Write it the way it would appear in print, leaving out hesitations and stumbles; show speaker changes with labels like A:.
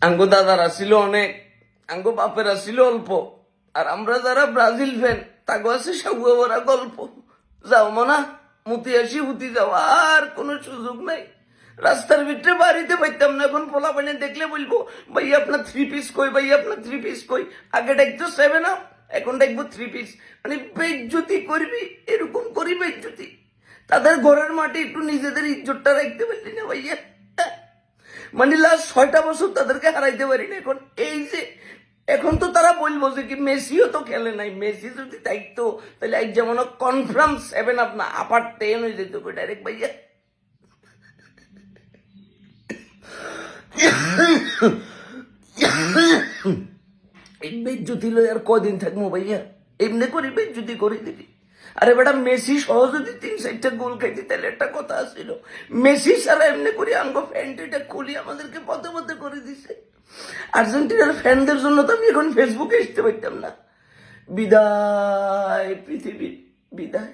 A: আঙ্গো দাদারা ছিল অনেক, আঙ্গো বাপেরা ছিল অল্প, আর আমরা যারা ব্রাজিল ফ্যান তাগো আছে সাগুয়া ভরা গল্প। যাও মনা মুতি আসি হুতি যাও, আর কোনো সুযোগ নাই। রাস্তার ভিতরে বাড়িতে পাইতাম না, এখন পোলা পানি দেখলে বলবো ভাই আপনার 3 পিস কই, ভাই আপনার 3 পিস কই। আগে ডাকতো 7 আপ, এখন ডাকবো 3 পিস। মানে বেজ্জতি করবি, এরকম করি বেজ্জতি। তাদের ঘরের মাটি একটু নিজেদের ইজ্জতটা রাখতে পারলি না ভাইয়া। মানে লাস্ট 6টা বছর তাদেরকে হারাইতে পারি না। এখন এই যে এখন তো তারা বলবো যে কি মেসিও তো খেলে নাই, মেসি যদি থাকতো তাহলে এক যেমন কনফার্ম 7 আপ না আপার 10 হয়ে যেত ডাইরেক্ট ভাইয়া। এই বেজ্জতি লই আর কদিন থাকবো ভাইয়া, এমনি করি বেজ্জতি করে দিবি। আরে বেটা মেসি সহ যদি 3-4টা গোল খাইতি তাহলে একটা কথা ছিল। মেসি সারা এমনি করে আঙ্গো প্যান্টটা খুলি আমাদেরকে পথে পথে করে দিছে। আর্জেন্টিনার ফ্যানদের জন্য তো আমি এখন ফেসবুকে আসতে পারতাম না। বিদায় পৃথিবী, বিদায়।